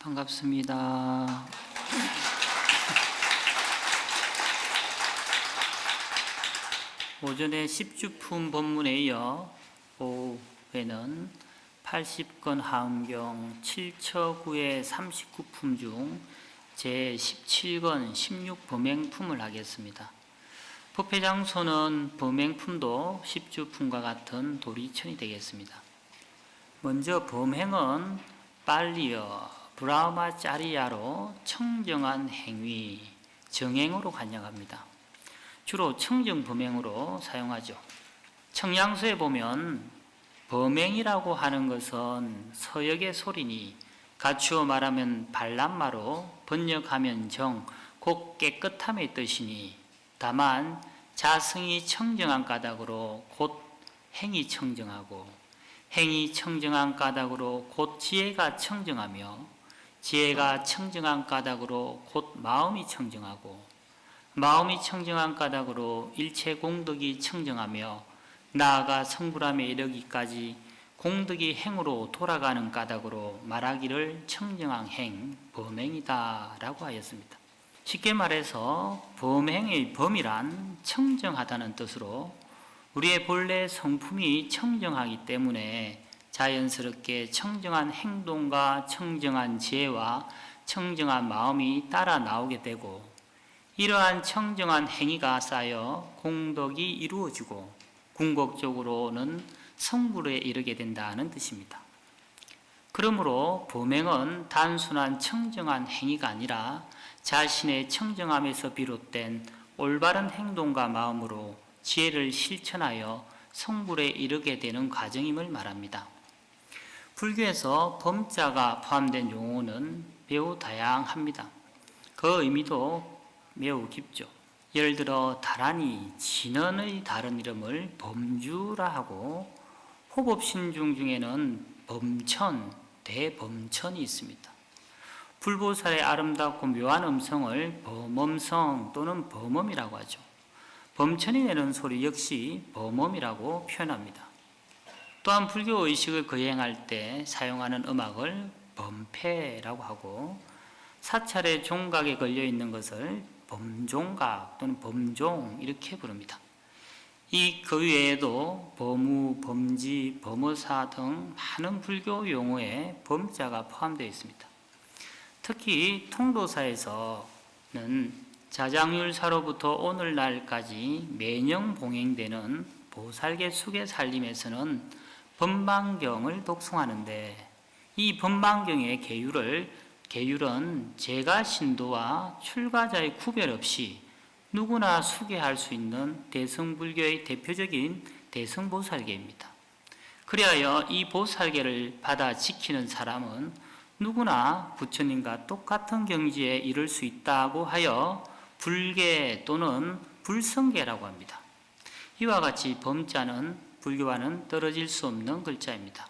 반갑습니다. 오전에 10주품 본문에 이어 오후에는 80권 하음경 7처구의 39품 중 제17권 16범행품을 하겠습니다. 법회 장소는 범행품도 10주품과 같은 도리천이 되겠습니다. 먼저 범행은 빨리어 브라마짜리야로 청정한 행위, 정행으로 관여합니다. 주로 청정 범행으로 사용하죠. 청량서에 보면 범행이라고 하는 것은 서역의 소리니 갖추어 말하면 발람마로 번역하면 정, 곧 깨끗함의 뜻이니 다만 자성이 청정한 까닭으로 곧 행이 청정하고 행이 청정한 까닭으로 곧 지혜가 청정하며 지혜가 청정한 까닭으로 곧 마음이 청정하고 마음이 청정한 까닭으로 일체 공덕이 청정하며 나아가 성불함에 이르기까지 공덕이 행으로 돌아가는 까닭으로 말하기를 청정한 행, 범행이다 라고 하였습니다. 쉽게 말해서 범행의 범이란 청정하다는 뜻으로 우리의 본래 성품이 청정하기 때문에 자연스럽게 청정한 행동과 청정한 지혜와 청정한 마음이 따라 나오게 되고 이러한 청정한 행위가 쌓여 공덕이 이루어지고 궁극적으로는 성불에 이르게 된다는 뜻입니다. 그러므로 범행은 단순한 청정한 행위가 아니라 자신의 청정함에서 비롯된 올바른 행동과 마음으로 지혜를 실천하여 성불에 이르게 되는 과정임을 말합니다. 불교에서 범자가 포함된 용어는 매우 다양합니다. 그 의미도 매우 깊죠. 예를 들어 다란이, 진언의 다른 이름을 범주라 하고 호법신중 중에는 범천, 대범천이 있습니다. 불보살의 아름답고 묘한 음성을 범음성 또는 범음이라고 하죠. 범천이 내는 소리 역시 범음이라고 표현합니다. 또한 불교 의식을 거행할 때 사용하는 음악을 범패라고 하고 사찰의 종각에 걸려있는 것을 범종각 또는 범종 이렇게 부릅니다. 그 외에도 범우, 범지, 범어사 등 많은 불교 용어에 범자가 포함되어 있습니다. 특히 통도사에서는 자장율사로부터 오늘날까지 매년 봉행되는 보살계 수계 살림에서는 법망경을 독송하는데 이 법망경의 계율은 제가 신도와 출가자의 구별 없이 누구나 수계할 수 있는 대승불교의 대표적인 대승보살계입니다. 그리하여 이 보살계를 받아 지키는 사람은 누구나 부처님과 똑같은 경지에 이를 수 있다고 하여 불계 또는 불성계라고 합니다. 이와 같이 범자는 불교와는 떨어질 수 없는 글자입니다.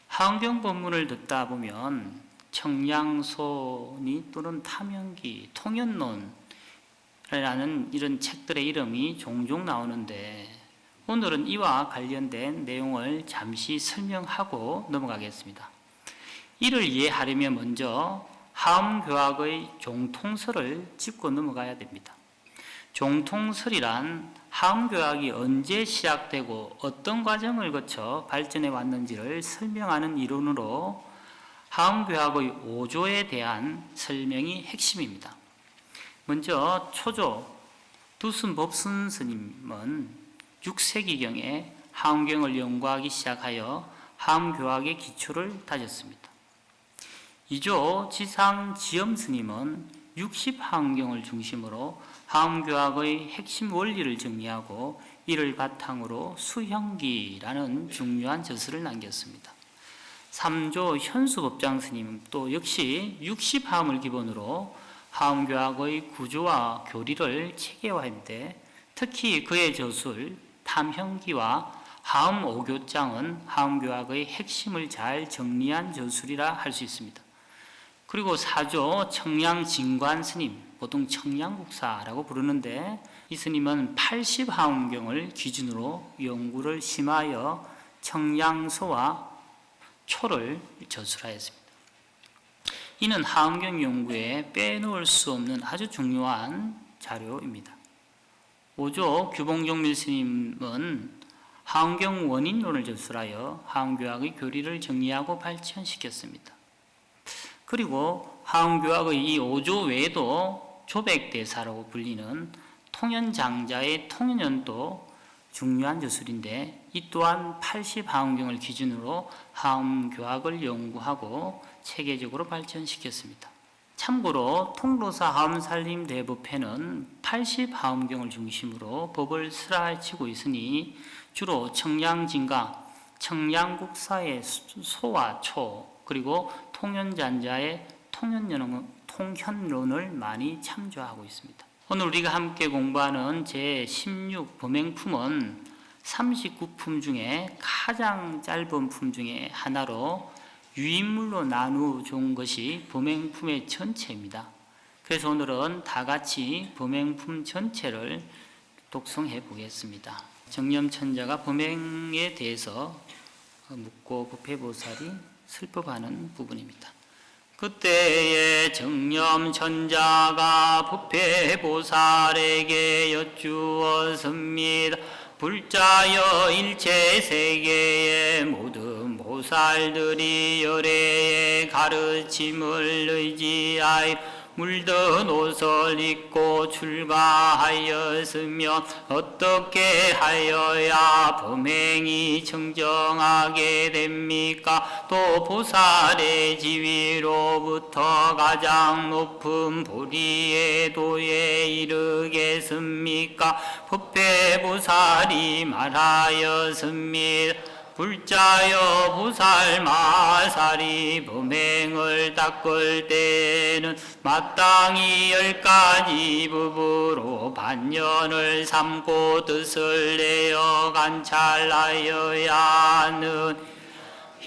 하은경 법문을 듣다 보면 청량소니 또는 탐연기, 통연론이라는 이런 책들의 이름이 종종 나오는데 오늘은 이와 관련된 내용을 잠시 설명하고 넘어가겠습니다. 이를 이해하려면 먼저 하음교학의 종통설을 짚고 넘어가야 됩니다. 종통설이란 하음교학이 언제 시작되고 어떤 과정을 거쳐 발전해 왔는지를 설명하는 이론으로 하음교학의 5조에 대한 설명이 핵심입니다. 먼저 초조 두순법순 스님은 6세기경에 하음경을 연구하기 시작하여 하음교학의 기초를 다졌습니다. 2조 지상지엄 스님은 60하음경을 중심으로 하음교학의 핵심 원리를 정리하고 이를 바탕으로 수형기라는 중요한 저서를 남겼습니다. 3조 현수법장 스님 또 역시 60하음을 기본으로 하음교학의 구조와 교리를 체계화했는데 특히 그의 저술 탐형기와 하음 5교장은 하음교학의 핵심을 잘 정리한 저술이라 할 수 있습니다. 그리고 4조 청량진관 스님, 보통 청량국사라고 부르는데 이 스님은 80하음경을 기준으로 연구를 심하여 청량소와 초를 저술하였습니다. 이는 하원경 연구에 빼놓을 수 없는 아주 중요한 자료입니다. 5조 규봉종밀 스님은 하원경 원인론을 전술하여 하원교학의 교리를 정리하고 발전시켰습니다. 그리고 하원교학의 이 5조 외에도 조백대사라고 불리는 통연장자의 통연연도 중요한 저술인데, 이 또한 80하원경을 기준으로 하원교학을 연구하고 체계적으로 발전시켰습니다. 참고로 통로사 하엄살림 대법회는 80하엄경을 중심으로 법을 스라치고 있으니 주로 청량진가, 청량국사의 소와 초, 그리고 통연잔자의 통현론을 많이 참조하고 있습니다. 오늘 우리가 함께 공부하는 제16 범행품은 39품 중에 가장 짧은 품 중에 하나로 유인물로 나누어준 것이 범행품의 전체입니다. 그래서 오늘은 다 같이 범행품 전체를 독송해 보겠습니다. 정념천자가 범행에 대해서 묻고 법회보살이 설법하는 부분입니다. 그때에 정념천자가 법회보살에게 여쭈었습니다. 불자여 일체 세계의 모든 보살들이 열애의 가르침을 의지하여 물든 옷을 입고 출가하였으며 어떻게 하여야 범행이 청정하게 됩니까? 또 보살의 지위로부터 가장 높은 보리의 도에 이르겠습니까? 법회보살이 말하였습니다. 불자여 보살 마살이 범행을 닦을 때는 마땅히 10가지 법으로 반년을 삼고 뜻을 내어 관찰하여야 하는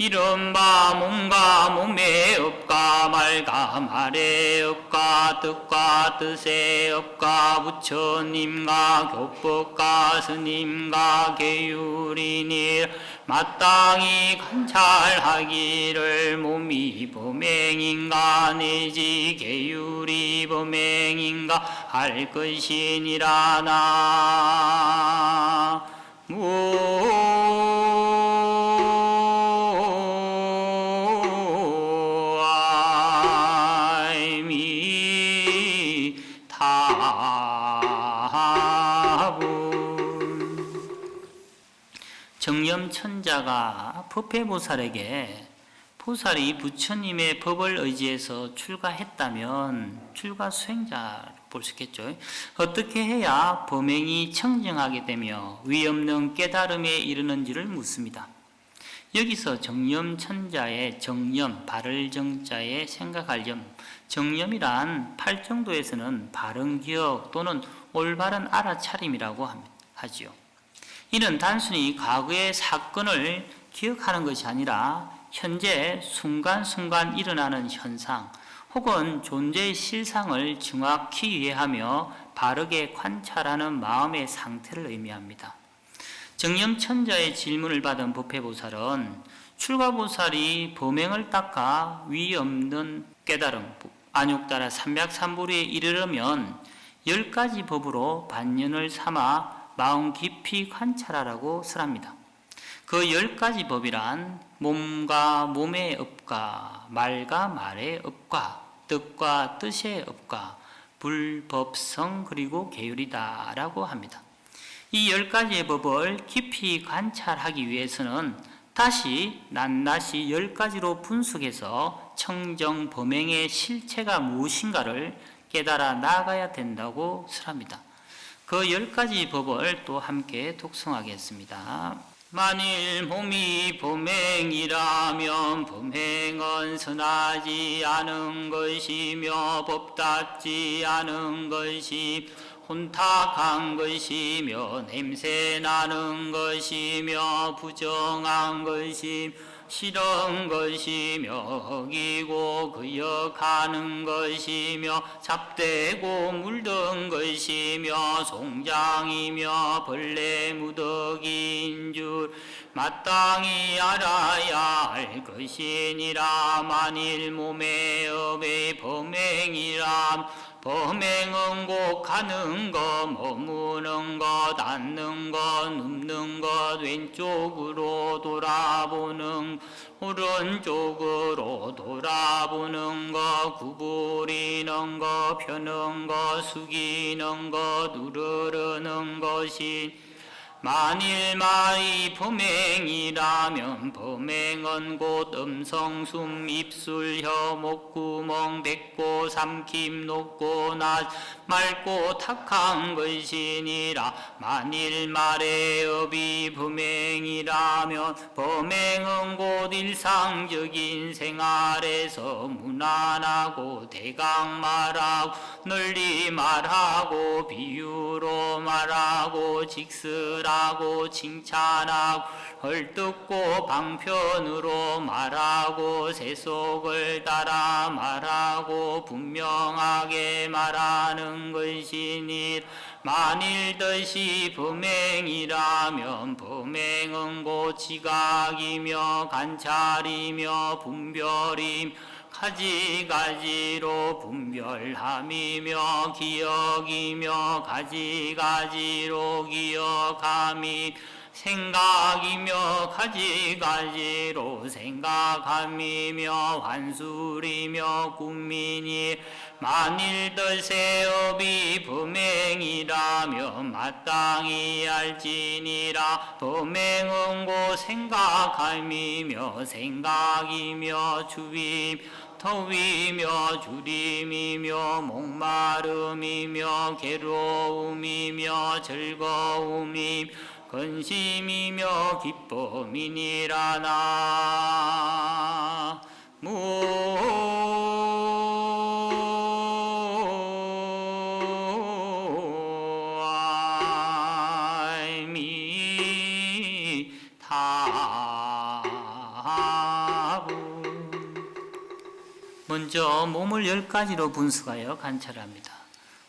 이른바 몸과 몸의 업과 말과 말의 업과 뜻과 뜻의 업과 부처님과 교법과 스님과 계율이니 마땅히 관찰하기를 몸이 범행인가 내지 계율이 범행인가 할 것이니라. 정념천자가 법회보살에게 보살이 부처님의 법을 의지해서 출가했다면 출가 수행자 볼 수 있겠죠. 어떻게 해야 범행이 청정하게 되며 위없는 깨달음에 이르는지를 묻습니다. 여기서 정념천자의 정념, 바를 정자에 생각할 점, 정념이란 팔정도에서는 바른 기억 또는 올바른 알아차림이라고 하지요. 이는 단순히 과거의 사건을 기억하는 것이 아니라 현재 순간순간 일어나는 현상 혹은 존재의 실상을 정확히 이해하며 바르게 관찰하는 마음의 상태를 의미합니다. 정념천자의 질문을 받은 법회보살은 출가보살이 범행을 닦아 위 없는 깨달음, 안욕따라 삼약삼불에 이르려면 10가지 법으로 반년을 삼아 마음 깊이 관찰하라고 설합니다. 그 10가지 법이란 몸과 몸의 업과 말과 말의 업과 뜻과 뜻의 업과 불법성 그리고 계율이다 라고 합니다. 이 10가지의 법을 깊이 관찰하기 위해서는 다시 낱낱이 10가지로 분석해서 청정 범행의 실체가 무엇인가를 깨달아 나가야 된다고 설합니다. 그 10가지 법을 또 함께 독송하겠습니다. 만일 몸이 범행이라면 범행은 선하지 않은 것이며 법답지 않은 것이 혼탁한 것이며 냄새나는 것이며 부정한 것이며 싫은 것이며 허기고 그역하는 것이며 잡되고 물든 것이며 송장이며 벌레 무더기인 줄 마땅히 알아야 할 것이니라. 만일 몸의 업의 범행이라 범행은 곧 가는 것, 머무는 것, 앉는 것, 눕는 것, 왼쪽으로 돌아보는 오른쪽으로 돌아보는 것, 구부리는 것, 펴는 것, 숙이는 것, 누르는 것이 만일 말이 범행이라면 범행은 곧 음성, 숨, 입술, 혀, 목구멍, 뱉고, 삼킴, 높고, 낮, 맑고, 탁한 것이니라. 만일 말의 업이 범행이라면 범행은 곧 일상적인 생활에서 무난하고 대강 말하고 널리 말하고 비유로 말하고 직설하고 칭찬하고 헐뜯고 방편으로 말하고 세속을 따라 말하고 분명하게 말하는 것이니 만일 뜻이 범행이라면 범행은 곧 지각이며 관찰이며 분별이며 가지가지로 분별함이며 기억이며 가지가지로 기억함이 생각이며 가지가지로 생각함이며 환술이며 꿈이니 만일 뜻의 업이 범행이라면 마땅히 알지니라. 범행은 곧 생각함이며 생각이며 주임 더위며 주림이며 목마름이며 괴로움이며 즐거움이며 근심이며 기쁨이니라. 먼저 몸을 10가지로 분석하여 관찰합니다.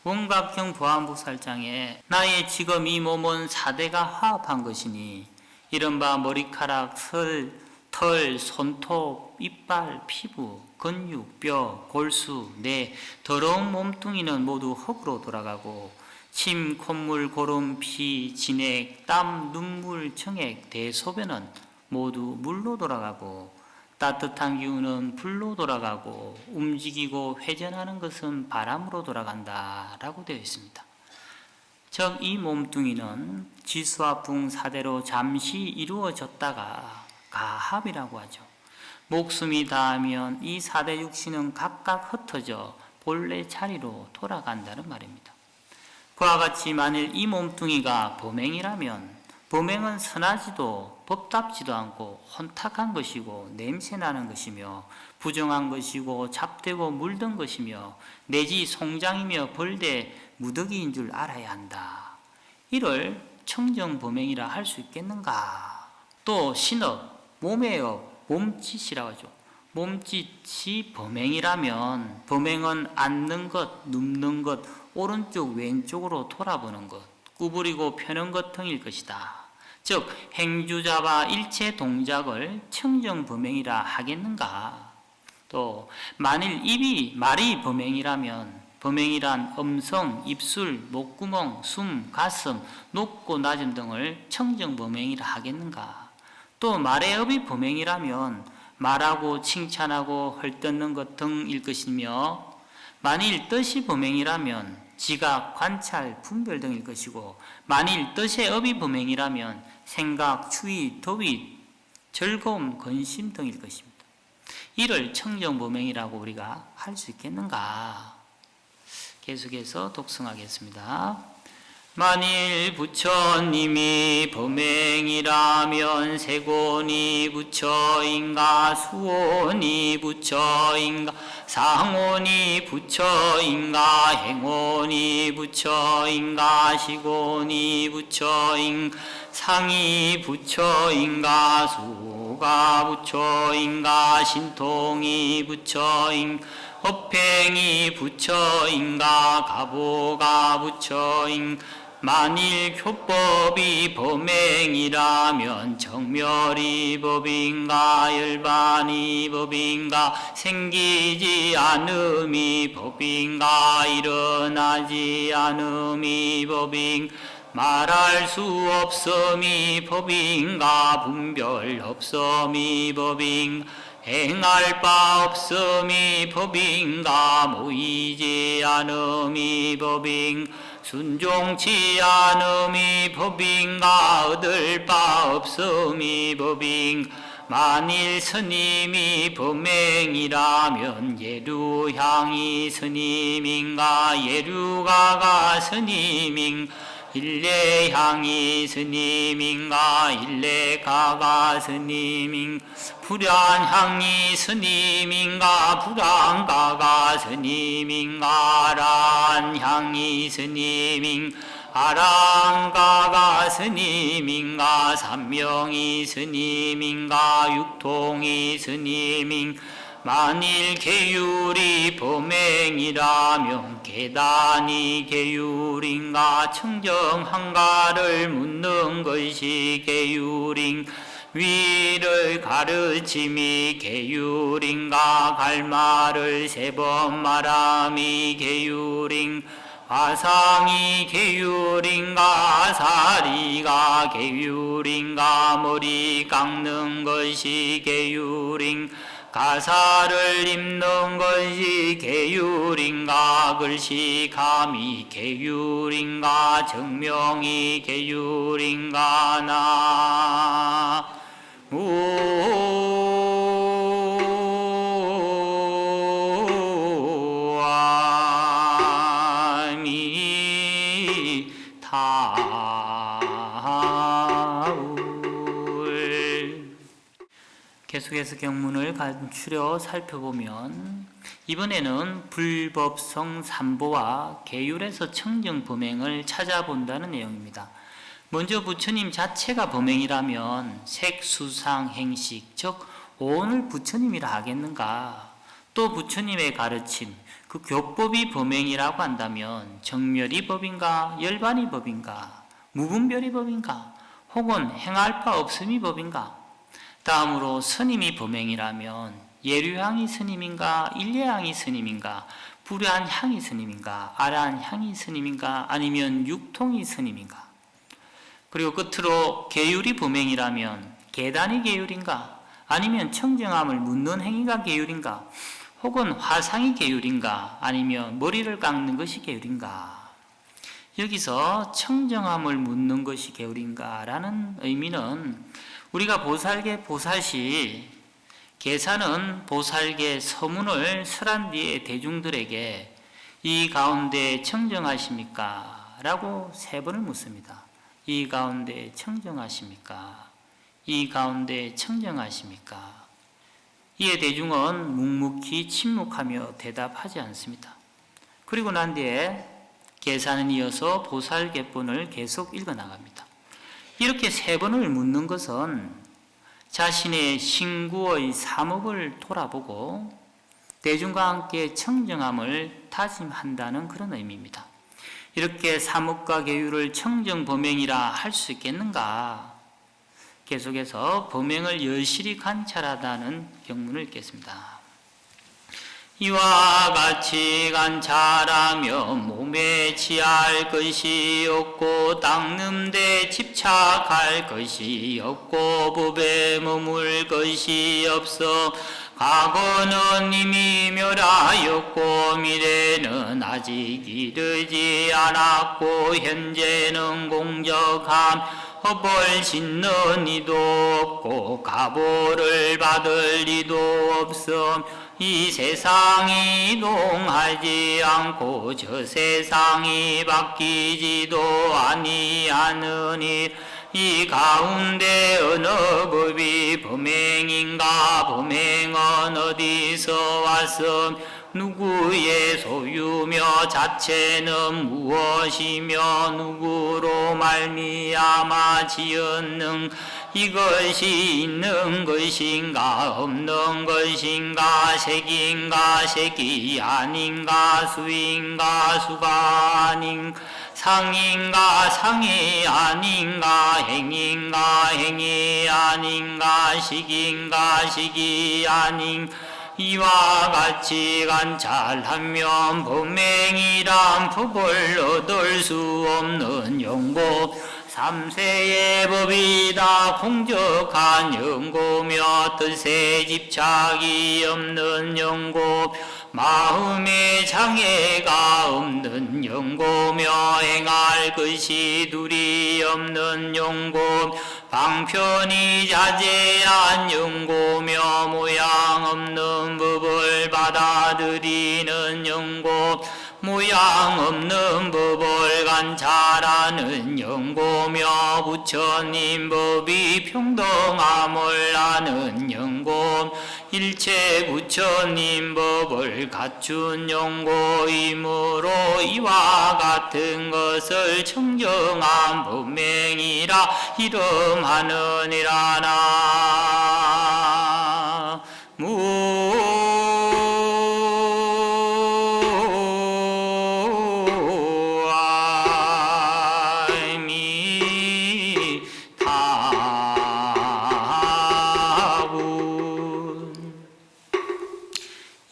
원각형 보안복살장에 나의 지금 이 몸은 4대가 화합한 것이니 이른바 머리카락, 털, 손톱, 이빨, 피부, 근육, 뼈, 골수, 뇌, 더러운 몸뚱이는 모두 흙으로 돌아가고 침, 콧물, 고름, 피, 진액, 땀, 눈물, 정액, 대소변은 모두 물로 돌아가고 따뜻한 기운은 불로 돌아가고 움직이고 회전하는 것은 바람으로 돌아간다 라고 되어 있습니다. 즉 이 몸뚱이는 지수화풍 4대로 잠시 이루어졌다가 가합이라고 하죠. 목숨이 닿으면 이 4대 육신은 각각 흩어져 본래 자리로 돌아간다는 말입니다. 그와 같이 만일 이 몸뚱이가 범행이라면 범행은 선하지도 법답지도 않고 혼탁한 것이고 냄새나는 것이며 부정한 것이고 잡되고 물든 것이며 내지 송장이며 벌대 무더기인 줄 알아야 한다. 이를 청정범행이라 할 수 있겠는가? 또 신업, 몸의 업, 몸짓이라고 하죠. 몸짓이 범행이라면 범행은 앉는 것, 눕는 것, 오른쪽 왼쪽으로 돌아보는 것, 구부리고 펴는 것 등일 것이다. 즉 행주잡아 일체 동작을 청정범행이라 하겠는가? 또 만일 말이 범행이라면 범행이란 음성, 입술, 목구멍, 숨, 가슴, 높고 낮음 등을 청정범행이라 하겠는가? 또 말의 업이 범행이라면 말하고 칭찬하고 헐뜯는 것 등일 것이며 만일 뜻이 범행이라면 지각, 관찰, 분별 등일 것이고 만일 뜻의 업이 범행이라면 생각, 추위, 더위, 즐거움, 근심 등일 것입니다. 이를 청정범행이라고 우리가 할 수 있겠는가? 계속해서 독성하겠습니다. 만일 부처님이 범행이라면 세곤이 부처인가 수온이 부처인가 상온이 부처인가 행온이 부처인가 시곤이 부처인가 상이 부처인가 수가 부처인가 신통이 부처인가 업행이 부처인가 가보가 부처인가 만일 교법이 범행이라면 정멸이 법인가 열반이 법인가 생기지 않음이 법인가 일어나지 않음이 법인가 말할 수 없음이 법인가 분별 없음이 법인가 행할 바 없음이 법인가 모이지 않음이 법인가 순종치 않음이 법인가 얻을 바 없음이 법인가 만일 스님이 범행이라면 예류향이 스님인가 예류가가 스님인가 일례향이 스님인가 일례가가 스님인가 불안향이 스님인가 불안가가 스님인가 아란향이 스님인가 아란가가 스님인가 삼명이 스님인가 육통이 스님인가 만일 계율이 범행이라면 계단이 계율인가 청정한가를 묻는 것이 계율인가 위를 가르침이 계율인가 갈말을 세 번 말함이 계율인가 화상이 계율인가 아사리가 계율인가 머리 깎는 것이 계율인가 가사를 입는 것이 계율인가 글씨감이 계율인가 정명이 계율인가 계속해서 경문을 간추려 살펴보면 이번에는 불법성 삼보와 계율에서 청정 범행을 찾아본다는 내용입니다. 먼저 부처님 자체가 범행이라면 색수상 행식 즉 오늘 부처님이라 하겠는가? 또 부처님의 가르침 그 교법이 범행이라고 한다면 정멸이 법인가 열반이 법인가 무분별이 법인가 혹은 행할 바 없음이 법인가? 다음으로 스님이 범행이라면 예류향이 스님인가 일례향이 스님인가 불안향이 스님인가 아란향이 스님인가 아니면 육통이 스님인가? 그리고 끝으로 계율이 범행이라면 계단이 계율인가 아니면 청정함을 묻는 행위가 계율인가 혹은 화상이 계율인가 아니면 머리를 깎는 것이 계율인가? 여기서 청정함을 묻는 것이 계율인가 라는 의미는 우리가 보살계 보살시 계사는 보살계 서문을 설한 뒤에 대중들에게 이 가운데 청정하십니까? 라고 세 번을 묻습니다. 이 가운데 청정하십니까? 이 가운데 청정하십니까? 이에 대중은 묵묵히 침묵하며 대답하지 않습니다. 그리고 난 뒤에 계사는 이어서 보살계본을 계속 읽어나갑니다. 이렇게 세 번을 묻는 것은 자신의 신구의 사목을 돌아보고 대중과 함께 청정함을 다짐한다는 그런 의미입니다. 이렇게 사목과 계율을 청정 범행이라 할 수 있겠는가? 계속해서 범행을 여실히 관찰하다는 경문을 읽겠습니다. 이와 같이 관찰하며 몸에 취할 것이 없고 닦는 데 집착할 것이 없고 법에 머물 것이 없어 과거는 이미 멸하였고 미래는 아직 이르지 않았고 현재는 공적함 허벌 짓는 이도 없고 가보를 받을 이도 없음 이 세상이 이동하지 않고 저 세상이 바뀌지도 아니하느니 이 가운데 어느 법이 범행인가 범행은 어디서 왔음 누구의 소유며 자체는 무엇이며 누구로 말미암아 지었는 이것이 있는 것인가 없는 것인가 색인가 색이 아닌가 수인가 수가 아닌가 상인가 상이 아닌가 행인가 행이 아닌가 식인가 식이 아닌 이와 같이 관찰하면 범행이란 법을 얻을 수 없는 연고 삼세의 법이다 공적한 연고며 뜻에 집착이 없는 연고 마음의 장애가 없는 연고며 행할 것이 둘이 없는 연고 방편이 자제한 연고며 모양 없는 법을 받아들이는 연고 모양 없는 법을 관찰하는 연고며 부처님 법이 평등함을 아는 연고 일체 부처님 법을 갖춘 연고이므로 이와 같은 것을 청정한 법명이라 이름하느니라나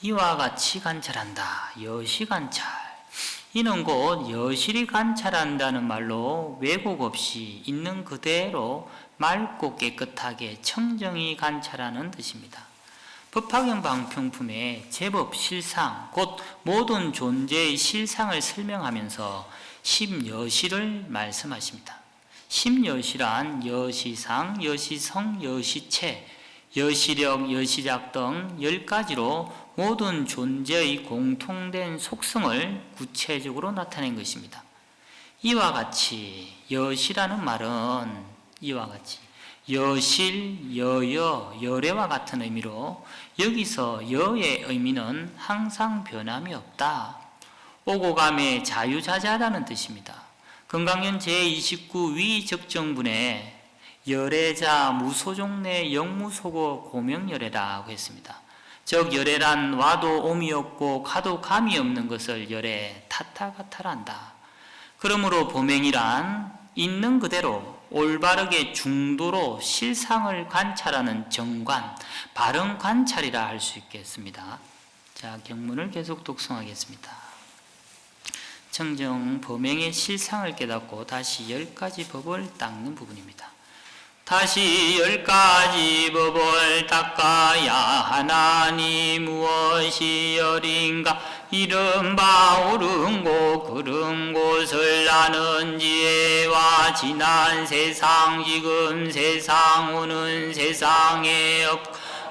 이와 같이 관찰한다. 여시 관찰. 이는 곧 여실히 관찰한다는 말로 왜곡 없이 있는 그대로 맑고 깨끗하게 청정히 관찰하는 뜻입니다. 법화경 방평품에 제법 실상, 곧 모든 존재의 실상을 설명하면서 십여시를 말씀하십니다. 십여시란 여시상, 여시성, 여시체, 여시력, 여시작 등 10가지로 모든 존재의 공통된 속성을 구체적으로 나타낸 것입니다. 이와 같이 여시라는 말은 이와 같이 여실, 여여, 여래와 같은 의미로 여기서 여의 의미는 항상 변함이 없다. 오고 감의 자유자재하다는 뜻입니다. 금강연 제29 위적정분에 열애자 무소종내 영무소고 고명열애라고 했습니다. 즉 열애란 와도 옴이 없고 가도 감이 없는 것을 열애 타타가타란다. 그러므로 보명이란 있는 그대로 올바르게 중도로 실상을 관찰하는 정관, 바른 관찰이라 할 수 있겠습니다. 자, 경문을 계속 독송하겠습니다. 청정 범행의 실상을 깨닫고 다시 10가지 법을 닦는 부분입니다. 다시 10가지 법을 닦아야 하나니 무엇이 열인가 이른바 옳은 곳 그른 곳을 아는 지혜와 지난 세상 지금 세상 오는 세상의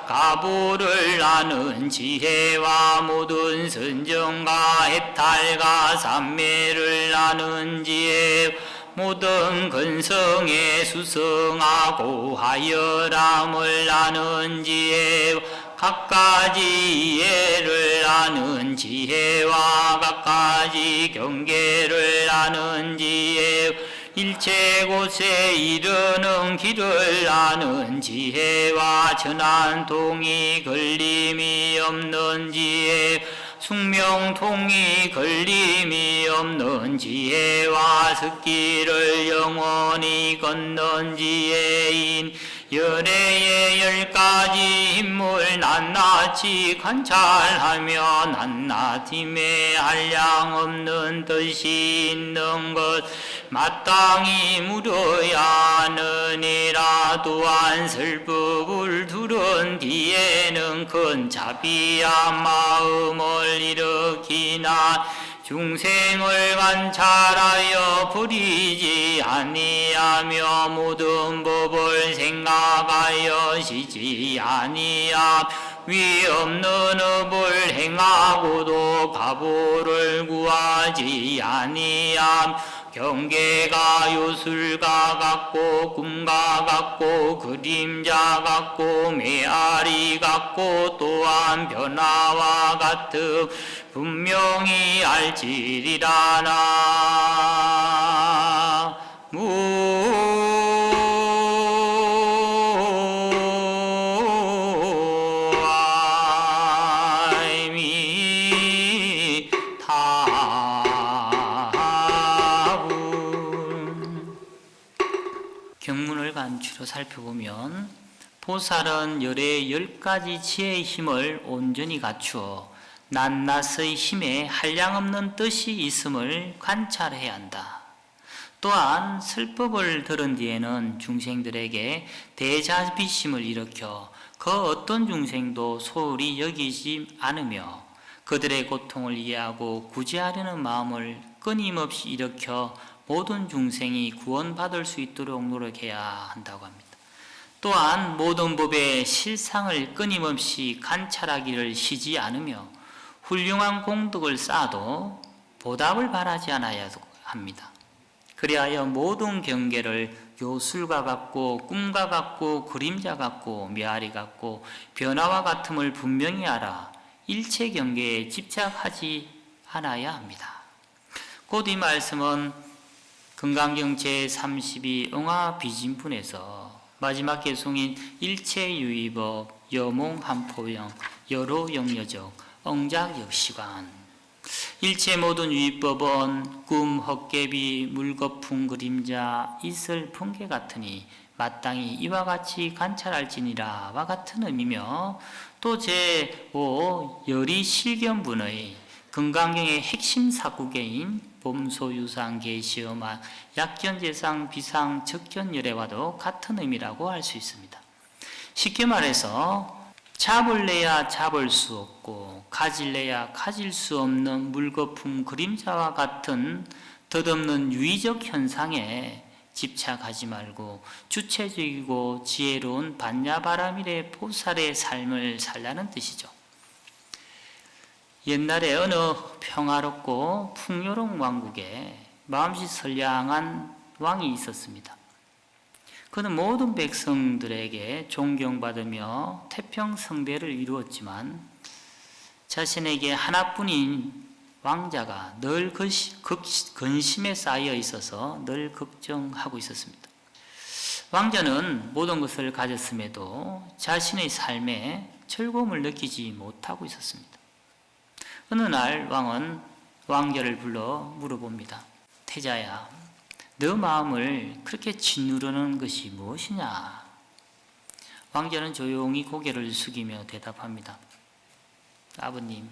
가보를 아는 지혜와 모든 선정과 해탈과 삼매를 아는 지혜 모든 근성에 수성하고 하열함을 아는 지혜 각가지 이해를 아는 지혜와 각가지 경계를 아는 지혜 일체 곳에 이르는 길을 아는 지혜와 천안통이 걸림이 없는 지혜 숙명통이 걸림이 없는 지혜와 습기를 영원히 걷는 지혜인 열애의 10가지 인물 낱낱이 관찰하며 낱낱임에 한량 없는 뜻이 있는 것 마땅히 물어야 하느니라. 또한 설법을 들은 뒤에는 큰 자비한 마음을 일으키나 중생을 관찰하여 버리지 아니하며 모든 법을 생각하여 쉬지 아니함 위 없는 업을 행하고도 가보를 구하지 아니함 경계가 요술과 같고 꿈과 같고 그림자 같고 메아리 같고 또한 변화와 같음 분명히 알지리라나 무아이미 타부 살펴보면 보살은 열의 10가지 지혜의 힘을 온전히 갖추어 낱낱의 힘에 한량없는 뜻이 있음을 관찰해야 한다. 또한 설법을 들은 뒤에는 중생들에게 대자비심을 일으켜 그 어떤 중생도 소홀히 여기지 않으며 그들의 고통을 이해하고 구제하려는 마음을 끊임없이 일으켜 모든 중생이 구원받을 수 있도록 노력해야 한다고 합니다. 또한 모든 법의 실상을 끊임없이 관찰하기를 쉬지 않으며 훌륭한 공덕을 쌓아도 보답을 바라지 않아야 합니다. 그리하여 모든 경계를 요술과 같고 꿈과 같고 그림자 같고 메아리 같고 변화와 같음을 분명히 알아 일체 경계에 집착하지 않아야 합니다. 곧 이 말씀은 금강경 제32 응화비진분에서 마지막 개송인 일체유의법 여몽한포영 여로영여적 엉작역시관 일체 모든 유의법은 꿈, 헛개비, 물거품, 그림자, 이슬, 풍계 같으니 마땅히 이와 같이 관찰할지니라와 같은 의미며 또 제5 열이실견분의 금강경의 핵심 사구계인 봄소유상, 계시음악, 약견재상, 비상, 적견열애와도 같은 의미라고 할 수 있습니다. 쉽게 말해서 잡을래야 잡을 수 없고 가질래야 가질 수 없는 물거품 그림자와 같은 덧없는 유의적 현상에 집착하지 말고 주체적이고 지혜로운 반야바라밀의 보살의 삶을 살라는 뜻이죠. 옛날에 어느 평화롭고 풍요로운 왕국에 마음씨 선량한 왕이 있었습니다. 그는 모든 백성들에게 존경받으며 태평성대를 이루었지만 자신에게 하나뿐인 왕자가 늘 근심에 쌓여 있어서 늘 걱정하고 있었습니다. 왕자는 모든 것을 가졌음에도 자신의 삶에 즐거움을 느끼지 못하고 있었습니다. 어느 날 왕은 왕자를 불러 물어봅니다. 태자야, 너 마음을 그렇게 짓누르는 것이 무엇이냐? 왕자는 조용히 고개를 숙이며 대답합니다. 아버님,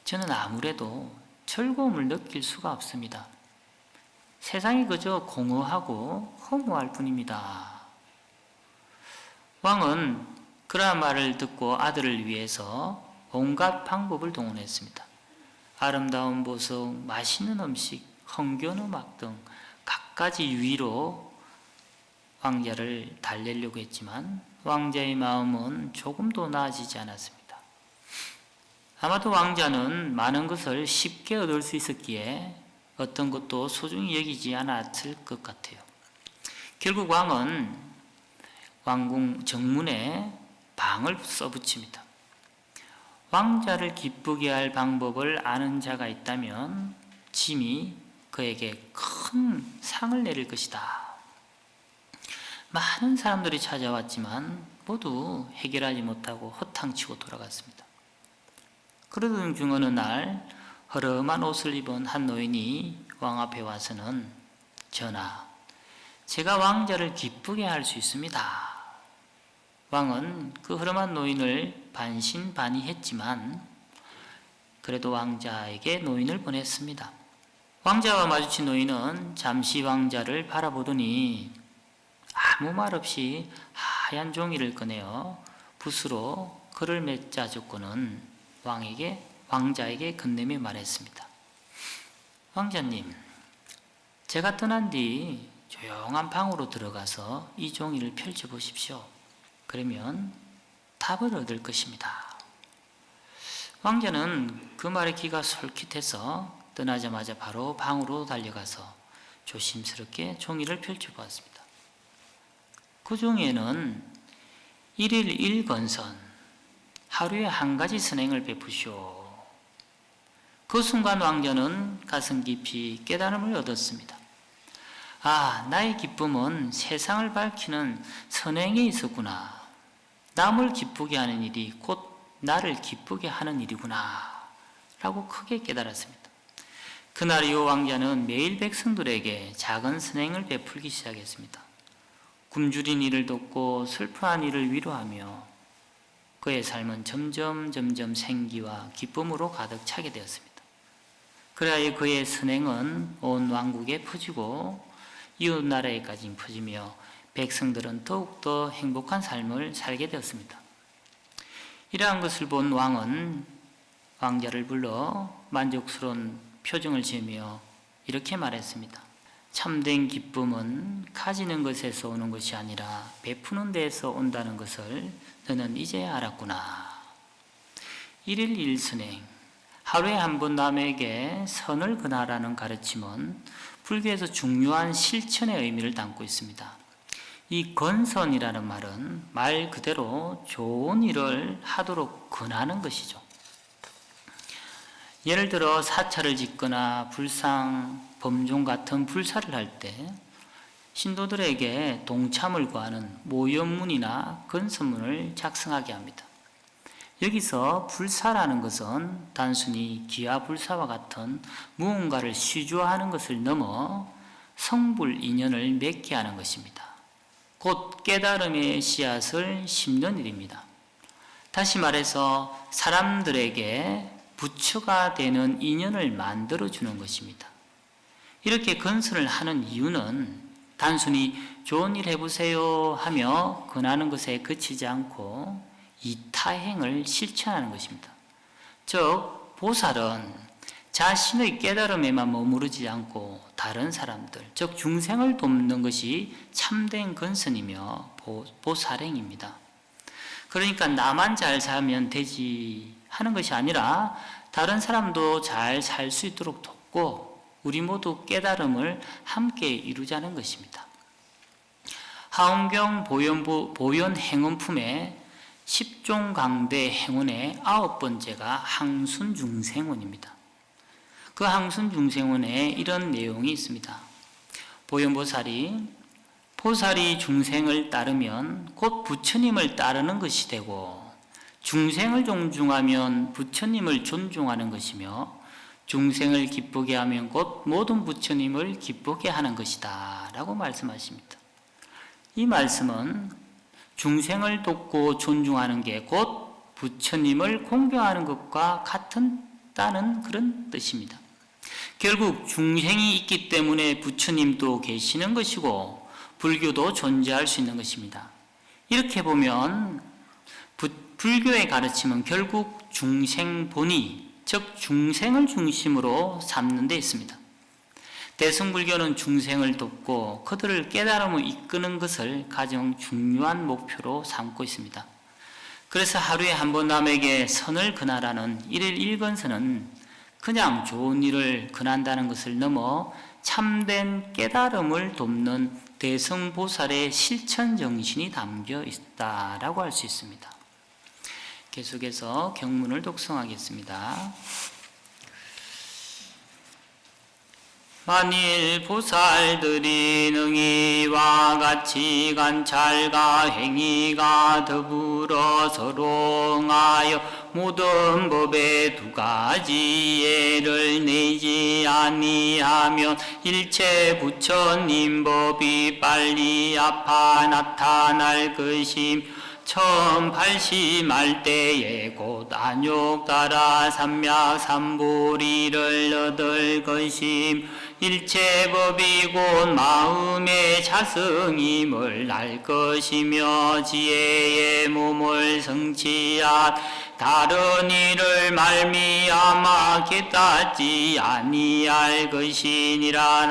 저는 아무래도 즐거움을 느낄 수가 없습니다. 세상이 그저 공허하고 허무할 뿐입니다. 왕은 그러한 말을 듣고 아들을 위해서 온갖 방법을 동원했습니다. 아름다운 보석, 맛있는 음식, 흥겨운 음악 등 갖가지 유의로 왕자를 달래려고 했지만 왕자의 마음은 조금도 나아지지 않았습니다. 아마도 왕자는 많은 것을 쉽게 얻을 수 있었기에 어떤 것도 소중히 여기지 않았을 것 같아요. 결국 왕은 왕궁 정문에 방을 써붙입니다. 왕자를 기쁘게 할 방법을 아는 자가 있다면 짐이 그에게 큰 상을 내릴 것이다. 많은 사람들이 찾아왔지만 모두 해결하지 못하고 허탕치고 돌아갔습니다. 그러던 중 어느 날 허름한 옷을 입은 한 노인이 왕 앞에 와서는 전하, 제가 왕자를 기쁘게 할 수 있습니다. 왕은 그 허름한 노인을 반신반의했지만 그래도 왕자에게 노인을 보냈습니다. 왕자와 마주친 노인은 잠시 왕자를 바라보더니 아무 말 없이 하얀 종이를 꺼내어 붓으로 글을 맺자 줬고는 왕자에게 건네며 말했습니다. 왕자님, 제가 떠난 뒤 조용한 방으로 들어가서 이 종이를 펼쳐보십시오. 그러면 답을 얻을 것입니다. 왕자는 그 말에 귀가 솔깃해서 떠나자마자 바로 방으로 달려가서 조심스럽게 종이를 펼쳐보았습니다. 그 종이에는 1일 1건선, 하루에 한 가지 선행을 베푸시오. 그 순간 왕자는 가슴 깊이 깨달음을 얻었습니다. 아, 나의 기쁨은 세상을 밝히는 선행에 있었구나. 남을 기쁘게 하는 일이 곧 나를 기쁘게 하는 일이구나 라고 크게 깨달았습니다. 그날 이후 왕자는 매일 백성들에게 작은 선행을 베풀기 시작했습니다. 굶주린 이를 돕고 슬퍼한 이를 위로하며 그의 삶은 점점 생기와 기쁨으로 가득 차게 되었습니다. 그래야 그의 선행은 온 왕국에 퍼지고 이웃 나라에까지 퍼지며 백성들은 더욱더 행복한 삶을 살게 되었습니다. 이러한 것을 본 왕은 왕자를 불러 만족스러운 표정을 지으며 이렇게 말했습니다. 참된 기쁨은 가지는 것에서 오는 것이 아니라 베푸는 데에서 온다는 것을 너는 이제야 알았구나. 일일 일선행, 하루에 한 번 남에게 선을 근하라는 가르침은 불교에서 중요한 실천의 의미를 담고 있습니다. 이 건선이라는 말은 말 그대로 좋은 일을 하도록 권하는 것이죠. 예를 들어 사찰을 짓거나 불상, 범종 같은 불사를 할 때 신도들에게 동참을 구하는 모연문이나 건선문을 작성하게 합니다. 여기서 불사라는 것은 단순히 기하불사와 같은 무언가를 시주하는 것을 넘어 성불 인연을 맺게 하는 것입니다. 곧 깨달음의 씨앗을 심는 일입니다. 다시 말해서 사람들에게 부처가 되는 인연을 만들어주는 것입니다. 이렇게 건선을 하는 이유는 단순히 좋은 일 해보세요 하며 권하는 것에 그치지 않고 이타행을 실천하는 것입니다. 즉 보살은 자신의 깨달음에만 머무르지 않고 다른 사람들, 즉 중생을 돕는 것이 참된 건선이며 보살행입니다. 그러니까 나만 잘 살면 되지 하는 것이 아니라 다른 사람도 잘 살 수 있도록 돕고 우리 모두 깨달음을 함께 이루자는 것입니다. 하원경 보현행원품의 10종 강대 행원의 9번째가 항순중생원입니다. 그 항순중생원에 이런 내용이 있습니다. 보현보살이 중생을 따르면 곧 부처님을 따르는 것이 되고 중생을 존중하면 부처님을 존중하는 것이며 중생을 기쁘게 하면 곧 모든 부처님을 기쁘게 하는 것이다 라고 말씀하십니다. 이 말씀은 중생을 돕고 존중하는 게 곧 부처님을 공경하는 것과 같다는 그런 뜻입니다. 결국 중생이 있기 때문에 부처님도 계시는 것이고 불교도 존재할 수 있는 것입니다. 이렇게 보면 불교의 가르침은 결국 중생본의, 즉 중생을 중심으로 삼는 데 있습니다. 대승불교는 중생을 돕고 그들을 깨달음을 이끄는 것을 가장 중요한 목표로 삼고 있습니다. 그래서 하루에 한 번 남에게 선을 근하라는 일일 일건선은 그냥 좋은 일을 근한다는 것을 넘어 참된 깨달음을 돕는 대승보살의 실천 정신이 담겨 있다라고 할 수 있습니다. 계속해서 경문을 독송하겠습니다. 만일 보살들이 능히 이와 같이 관찰과 행위가 더불어 서로 응하여 모든 법에 두 가지 예를 내지 아니하면 일체 부처님 법이 빨리 아파 나타날 것임. 처음 발심할 때에 곧 안욕 따라 삼약 삼보리를 얻을 것임. 일체 법이 곧 마음의 자성임을 알 것이며 지혜의 몸을 성취한 다른 이를 말미암아 깨닫지 아니할 것이니라.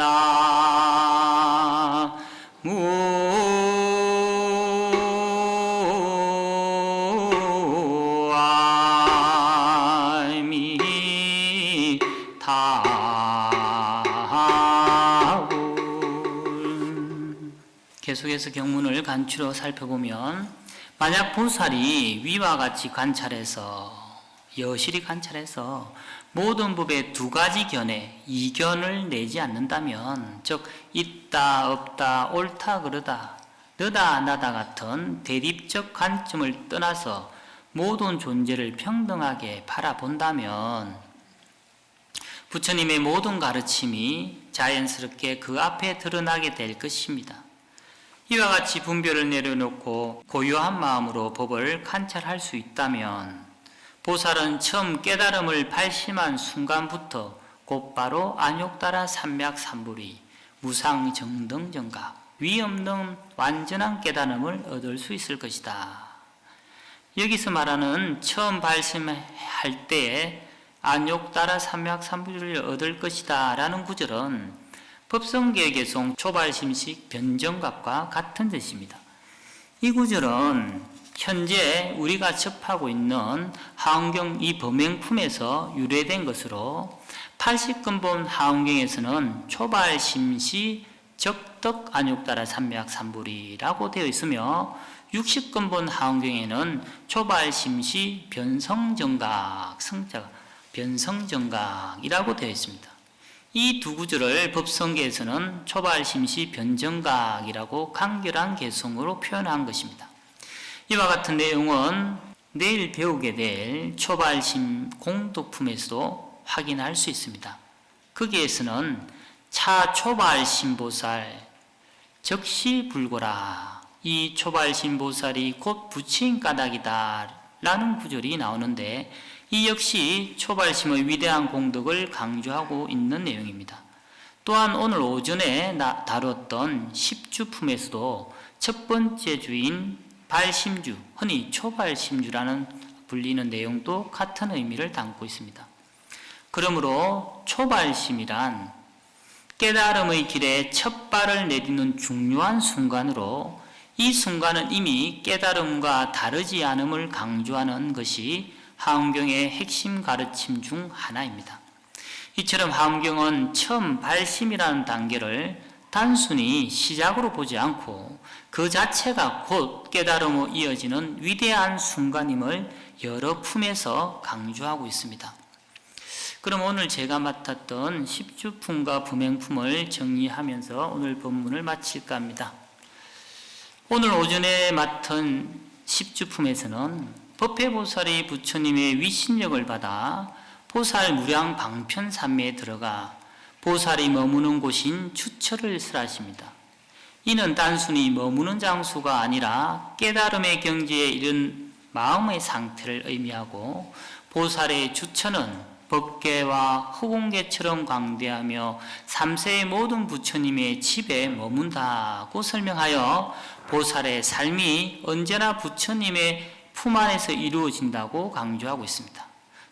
계속해서 경문을 간추려 살펴보면 만약 보살이 위와 같이 여실히 관찰해서 모든 법의 두 가지 견해, 이견을 내지 않는다면 즉 있다 없다 옳다 그르다 너다 나다 같은 대립적 관점을 떠나서 모든 존재를 평등하게 바라본다면 부처님의 모든 가르침이 자연스럽게 그 앞에 드러나게 될 것입니다. 이와 같이 분별을 내려놓고 고요한 마음으로 법을 관찰할 수 있다면 보살은 처음 깨달음을 발심한 순간부터 곧바로 안욕따라 삼맥삼불이 무상정등정각 위없는 완전한 깨달음을 얻을 수 있을 것이다. 여기서 말하는 처음 발심할 때에 안욕따라 삼맥삼불을 얻을 것이다 라는 구절은 법성계개송 초발심식 변정각과 같은 뜻입니다. 이 구절은 현재 우리가 접하고 있는 하원경 이 범행품에서 유래된 것으로 80근본 하원경에서는 초발심시 적덕 안욕따라 삼맥삼불이라고 되어 있으며 60근본 하원경에는 초발심시 변성정각, 성자가 변성정각이라고 되어 있습니다. 이 두 구절을 법성계에서는 초발심시 변정각이라고 간결한 개성으로 표현한 것입니다. 이와 같은 내용은 내일 배우게 될 초발심 공덕품에서도 확인할 수 있습니다. 거기에서는 차초발심보살 적시불고라, 이 초발심보살이 곧 부처인 까닭이다 라는 구절이 나오는데 이 역시 초발심의 위대한 공덕을 강조하고 있는 내용입니다. 또한 오늘 오전에 다뤘던 십주품에서도 첫 번째 주인 발심주, 흔히 초발심주라는 불리는 내용도 같은 의미를 담고 있습니다. 그러므로 초발심이란 깨달음의 길에 첫 발을 내딛는 중요한 순간으로 이 순간은 이미 깨달음과 다르지 않음을 강조하는 것이 하원경의 핵심 가르침 중 하나입니다. 이처럼 하원경은 처음 발심이라는 단계를 단순히 시작으로 보지 않고 그 자체가 곧 깨달음으로 이어지는 위대한 순간임을 여러 품에서 강조하고 있습니다. 그럼 오늘 제가 맡았던 십주품과 부맹품을 정리하면서 오늘 본문을 마칠까 합니다. 오늘 오전에 맡은 십주품에서는 법회보살이 부처님의 위신력을 받아 보살 무량 방편 산매에 들어가 보살이 머무는 곳인 주처를 설하십니다. 이는 단순히 머무는 장소가 아니라 깨달음의 경지에 이른 마음의 상태를 의미하고 보살의 주처는 법계와 허공계처럼 광대하며 삼세의 모든 부처님의 집에 머문다고 설명하여 보살의 삶이 언제나 부처님의 품 안에서 이루어진다고 강조하고 있습니다.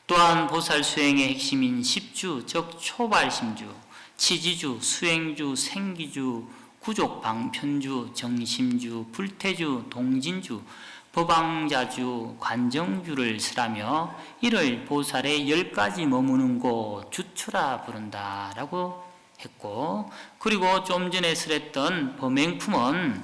또한 보살 수행의 핵심인 십주, 즉 초발심주, 치지주, 수행주, 생기주, 구족, 방편주, 정심주, 불태주, 동진주, 법왕자주, 관정주를 설하며 이를 보살의 10가지 머무는 곳 주처라 부른다라고 했고, 그리고 좀 전에 설했던 범행품은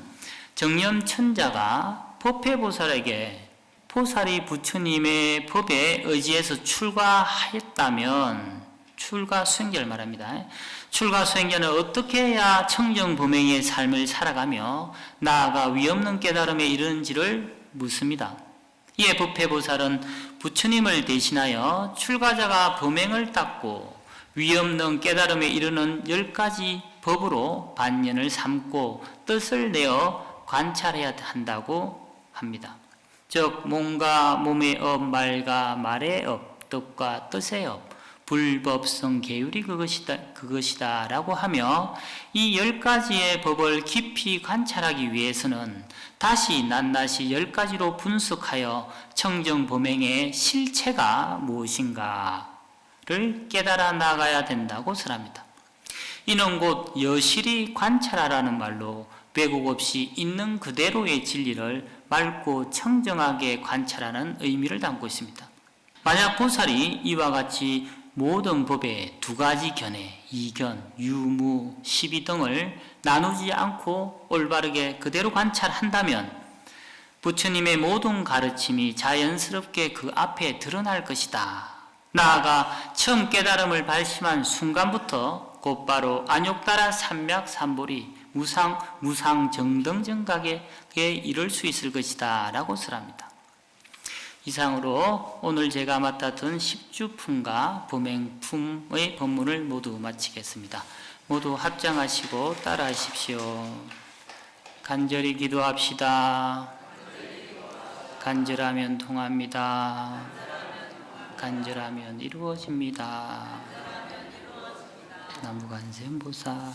정념천자가 법회보살에게 보살이 부처님의 법에 의지해서 출가하였다면, 출가 수행자를 말합니다. 출가 수행자는 어떻게 해야 청정범행의 삶을 살아가며 나아가 위없는 깨달음에 이르는지를 묻습니다. 이에 법회보살은 부처님을 대신하여 출가자가 범행을 닦고 위없는 깨달음에 이르는 10가지 법으로 반년을 삼고 뜻을 내어 관찰해야 한다고 합니다. 즉 몸과 몸의 업, 말과 말의 업, 뜻과 뜻의 업, 불법성 계율이 그것이다 라고 하며 이 10가지의 법을 깊이 관찰하기 위해서는 다시 낱낱이 10가지로 분석하여 청정범행의 실체가 무엇인가를 깨달아 나가야 된다고 설합니다. 이는 곧 여실히 관찰하라는 말로 왜곡 없이 있는 그대로의 진리를 맑고 청정하게 관찰하는 의미를 담고 있습니다. 만약 보살이 이와 같이 모든 법의 2가지 견해, 이견, 유무, 시비 등을 나누지 않고 올바르게 그대로 관찰한다면 부처님의 모든 가르침이 자연스럽게 그 앞에 드러날 것이다. 나아가 처음 깨달음을 발심한 순간부터 곧바로 안욕따라 삼맥삼불이 무상정등정각에 이를 수 있을 것이다 라고 설합니다. 이상으로 오늘 제가 맡았던 십주품과 범행품의 법문을 모두 마치겠습니다. 모두 합장하시고 따라하십시오. 간절히 기도합시다. 간절하면 통합니다. 간절하면 이루어집니다. 나무관세음보살